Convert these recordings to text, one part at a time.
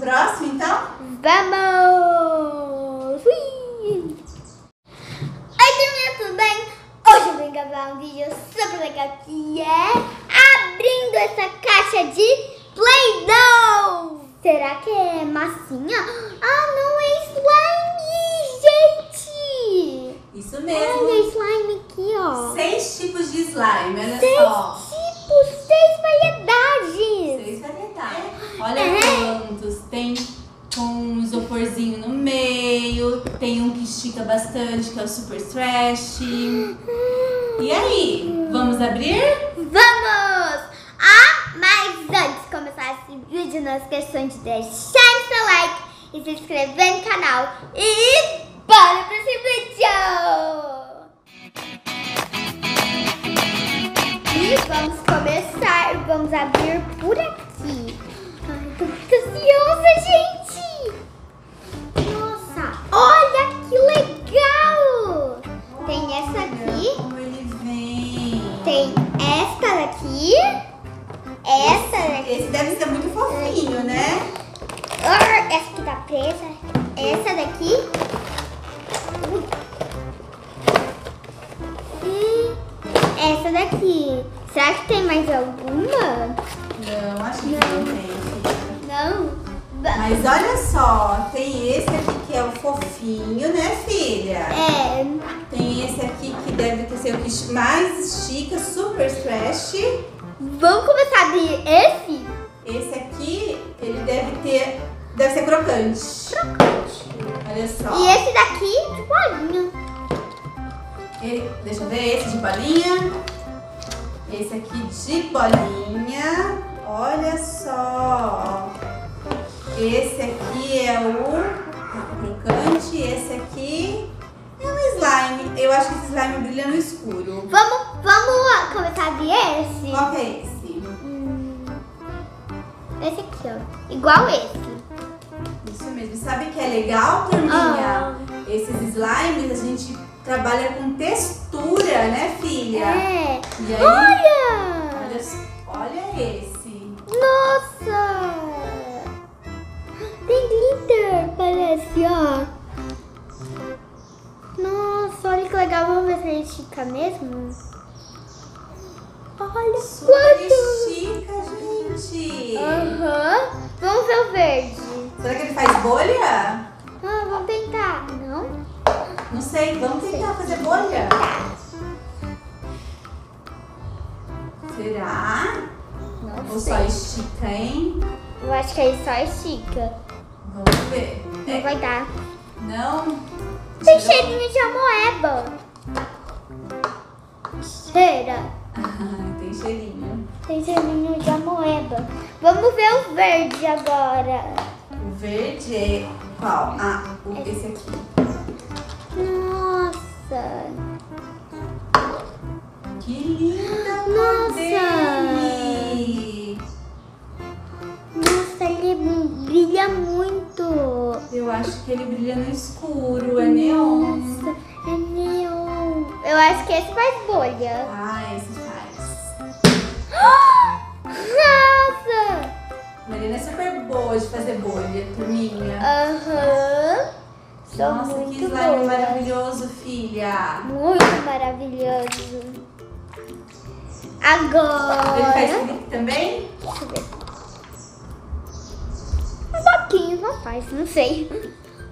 próximo, então? Vamos! Ui! Oi, turminha, tudo bem? Hoje eu vim gravar um vídeo super legal que é abrindo essa caixa de Play-Doh! Será que é massinha? Ah, não é slime, gente! Isso mesmo. Olha o slime aqui, ó. 6 tipos de slime, olha 6 só. tipos, 6 variedades. 6 variedades. Olha quantos. Tem com um isoporzinho no meio, tem um que estica bastante, que é o Super Stretch. E aí, vamos abrir? Vamos! Ah, mas antes de começar esse vídeo, não esqueçam de deixar seu like e se inscrever no canal. E bora para esse vídeo! E vamos começar, vamos abrir por aqui. Ai, tô muito ansiosa, gente! Nossa, olha que legal! Tem essa aqui. Como ele vem. Tem esta daqui, essa daqui. Esse deve ser muito fofinho, né? Essa aqui tá presa. Essa daqui. Ui. E essa daqui. Será que tem mais alguma? Não, acho que não tem. Não. Mas olha só, tem esse aqui que é o fofinho, né, filha? É. Tem esse aqui que deve ser o que mais estica, Super Stretch. Vamos começar a abrir esse? Esse aqui, ele deve ser crocante. Crocante. Olha só. E esse daqui de bolinha. Deixa eu ver, esse de bolinha. Esse aqui de bolinha. Olha só. Esse aqui é o crocante. Esse aqui é o slime. Eu acho que esse slime brilha no escuro. Vamos começar a abrir esse? Qual que é esse? Esse aqui, ó. Igual esse. Isso mesmo. Sabe que é legal, turminha? Esses slimes a gente trabalha com textura, né, filha? É. E aí, olha esse. Nossa! Tem glitter, parece, ó. Nossa, olha que legal. Vamos ver se ele estica mesmo. Olha Super quanto! estica, gente. Aham. Vamos ver o verde. Será que ele faz bolha? Ah, vamos tentar. Não? Não sei, vamos tentar fazer bolha? Será? Não Ou sei. só estica, hein? Eu acho que ele só estica. Vamos ver. Não vai dar. Não? Tem cheirinho de amoeba. Cheira. Tem cheirinho. Tem cheirinho de amoeba. Vamos ver o verde agora. O verde é qual? Esse aqui. Nossa. Que linda! Nossa. Dele. Nossa, ele brilha muito. Eu acho que ele brilha no escuro, é neon. Nossa, é neon. Eu acho que esse faz bolha. Esse faz. Nossa. Marina é super boa de fazer bolha, turminha. Aham. Sou Nossa, muito que slime boa. maravilhoso, filha. Muito maravilhoso. Agora. Ele faz clique também? Deixa eu ver. Um pouquinho, não faz, não sei.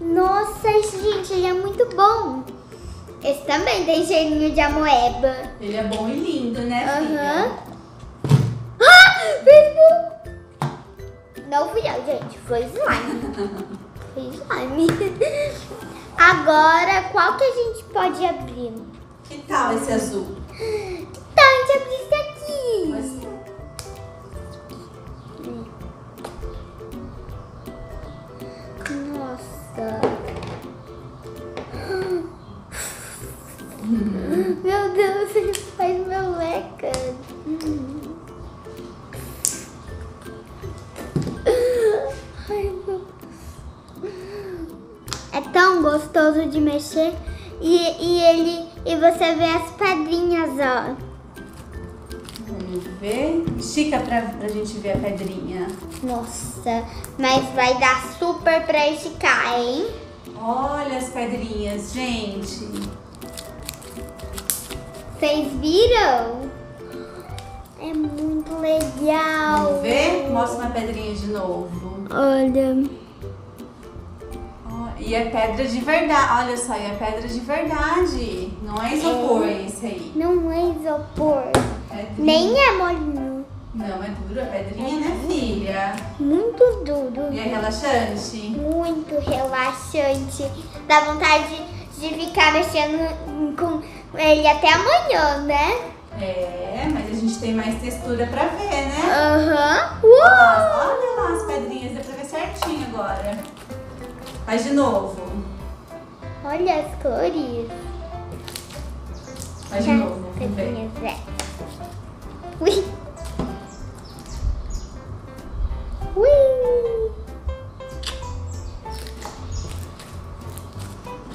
Nossa, esse, gente, ele é muito bom. Esse também tem cheirinho de amoeba. Ele é bom e lindo, né, filha? Aham. Ah, fez bom. Não fui eu, gente. Foi slime. Foi slime. Agora, qual que a gente pode abrir? Que tal esse azul? Tá, a gente abre esse aqui. Mas- Nossa. Meu Deus, ele faz meleca. Ai, meu Deus. É tão gostoso de mexer e você vê as pedrinhas, ó. Vamos ver. Estica pra gente ver a pedrinha. Nossa, mas vai dar super pra esticar, hein? Olha as pedrinhas, gente. Vocês viram? É muito legal. Vamos ver? Mostra uma pedrinha de novo. Olha. E é pedra de verdade. Olha só, e é pedra de verdade. Não é isopor esse aí. Não é isopor. Pedrinha. Nem é molinho. Não, é duro. É pedrinha, né, filha? Muito duro. E é relaxante? Muito relaxante. Dá vontade de ficar mexendo com ele até amanhã, né? É, mas a gente tem mais textura pra ver, né? Aham. Olha lá as pedrinhas. Dá pra ver certinho agora. Faz de novo. Olha as cores. Faz de novo. Vamos ver. Pedrinhas, é. Ui. Ui.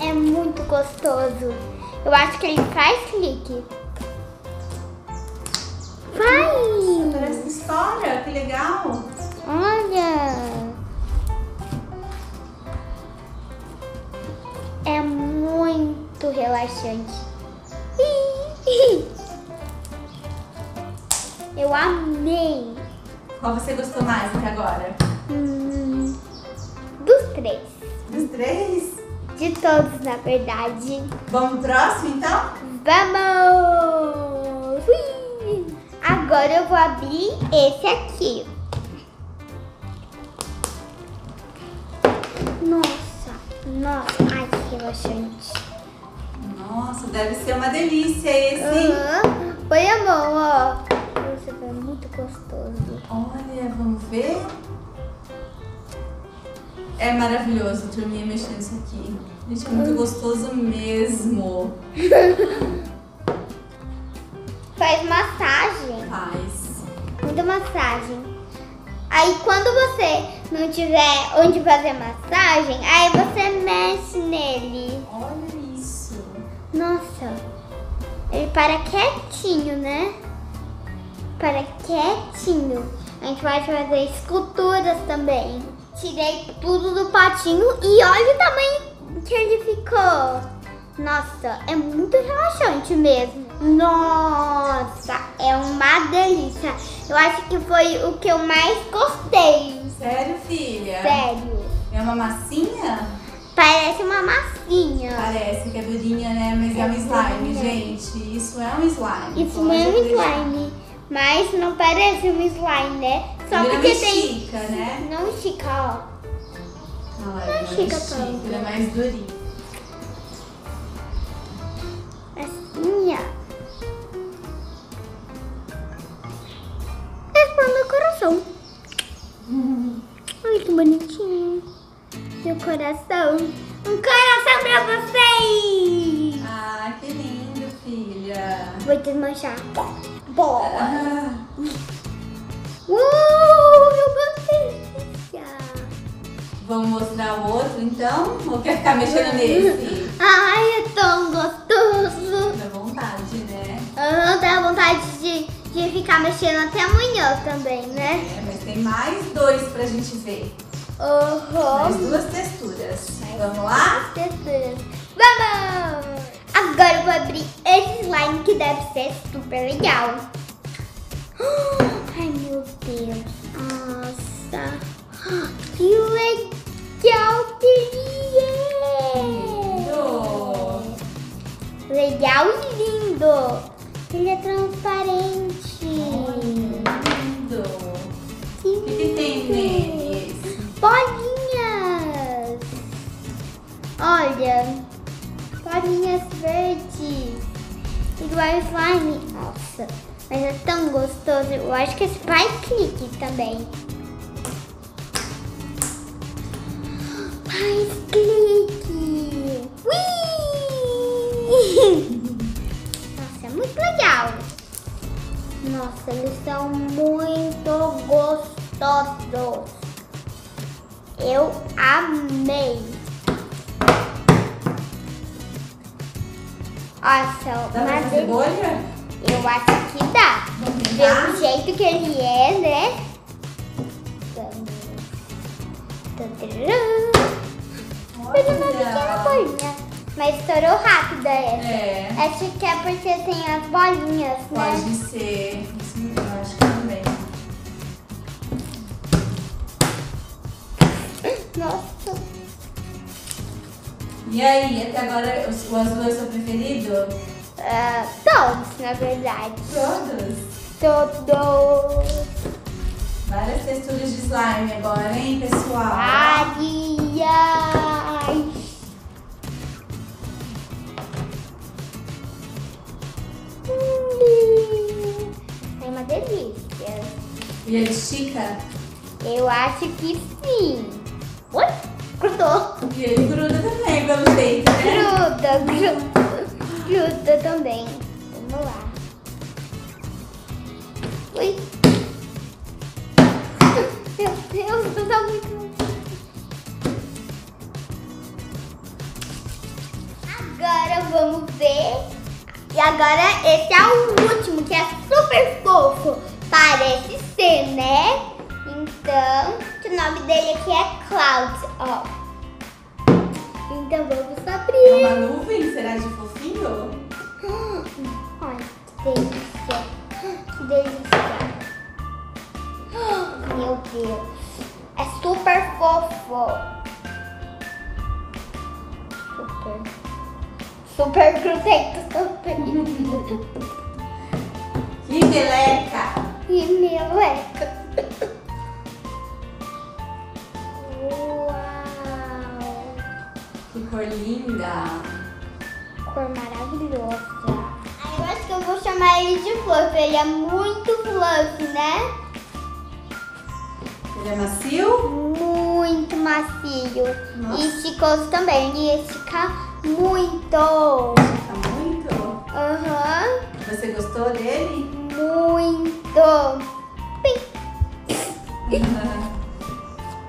É muito gostoso. Eu acho que ele faz clique. Faz! Parece que estoura. Que legal. Olha! É muito relaxante. Eu amei. Qual você gostou mais até agora? Dos três. Dos três? De todos, na verdade. Vamos pro próximo, então? Vamos! Ui! Agora eu vou abrir esse aqui. Nossa, ai que relaxante. Nossa, deve ser uma delícia esse. Põe a mão, ó. Nossa, é muito gostoso. Olha, vamos ver. É maravilhoso dormir mexendo isso aqui. Gente, é muito gostoso mesmo. Faz massagem. Faz. Muita massagem. Aí quando você não tiver onde fazer massagem, aí você mexe nele. Olha isso. Nossa, ele para quietinho, né? Para quietinho. A gente vai fazer esculturas também. Tirei tudo do potinho e olha o tamanho que ele ficou. Nossa, é muito relaxante mesmo. Nossa, é uma delícia. Eu acho que foi o que eu mais gostei. Sério, filha? Sério. É uma massinha? Parece uma massinha. Parece que é durinha, né? Mas é um slime, gente. Isso é um slime. Isso não é um slime. Mas não parece um slime, né? Só Ele porque não tem... estica, né? Não estica, ó. Não, Não estica tanto. ele é mais durinho. Assim, ó. É para meu coração. Ai, que bonitinho. Meu coração. Um coração pra vocês. Ah, que lindo, filha. Vou desmanchar. Boa. Ah, Eu gostei. vamos mostrar o outro, então? Ou quer ficar mexendo nesse? Ai, é tão gostoso. Dá vontade, né? Dá vontade de ficar mexendo até amanhã também, né? É, mas tem mais dois pra gente ver. Mais duas texturas. Vamos lá? Texturas. Vamos! Agora eu vou abrir esse slime que deve ser super legal. Ai, meu Deus. Nossa. Que legal que ele é. Lindo. Legal e lindo. Ele é transparente. Lindo. O que tem neles? Bolinhas. Olha. Bolinhas verdes. Igual slime. Nossa. Mas é tão gostoso. Eu acho que esse faz clique também. Faz clique. Ui! Nossa, é muito legal. Nossa, eles são muito gostosos. Eu amei. Nossa, Dá pra fazer bolha? Eu acho que dá. Vamos tentar? Do jeito que ele é, né? Fez uma pequena bolinha. Mas estourou rápido essa. É. Acho que é porque tem as bolinhas, né? Pode ser. Isso eu acho que também. Nossa. E aí, até agora o azul é o seu preferido? Todos, na verdade. Todos. Todos. Várias texturas de slime agora, hein, pessoal? Várias. É uma delícia. E ele estica? Eu acho que sim. Ui, grudou. E ele gruda também, pelo jeito, né? Gruda também. Vamos lá. Ui. Meu Deus, gruda muito. Agora vamos ver. E agora esse é o último, que é super fofo. Parece ser, né? Então, o nome dele aqui é Cloud, ó. Então vamos É abrir. uma nuvem? Será de fofinho? Ai, que delícia. Que delícia. Meu Deus. É super fofo. Super grudento também. Que meleca! E meleca. Uau. Que cor linda! Cor maravilhosa. Eu acho que eu vou chamar ele de fluff. Ele é muito fluff, né? Ele é macio? Muito macio. Nossa. E esticoso também. Ele estica muito. Tá muito? Aham. Você gostou dele? Muito. Pim.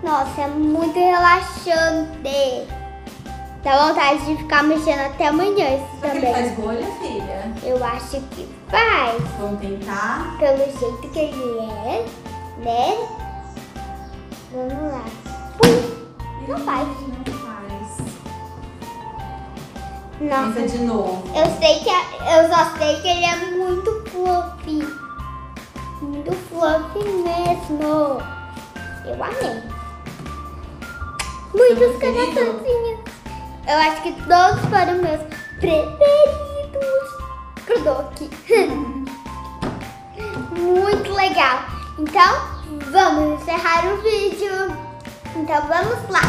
Nossa, é muito relaxante. Dá vontade de ficar mexendo até amanhã esse Será que ele também. faz bolha, filha? Eu acho que faz. Vamos tentar? Pelo jeito que ele é, né? Vamos lá. Ui, não faz. Não faz. Nossa. Tenta de novo. Eu só sei que ele é muito fluffy. Muito fluffy mesmo. Eu amei. Muitos preferido? coraçõezinhos. Eu acho que todos foram meus preferidos. Grudou aqui. Muito legal. Então, vamos encerrar o vídeo. Então, vamos lá.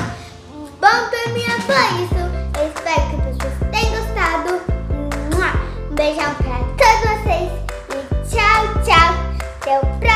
Vamos terminar com isso. Eu espero que vocês tenham gostado. Um beijão pra todos vocês. E tchau, tchau. Até o próximo.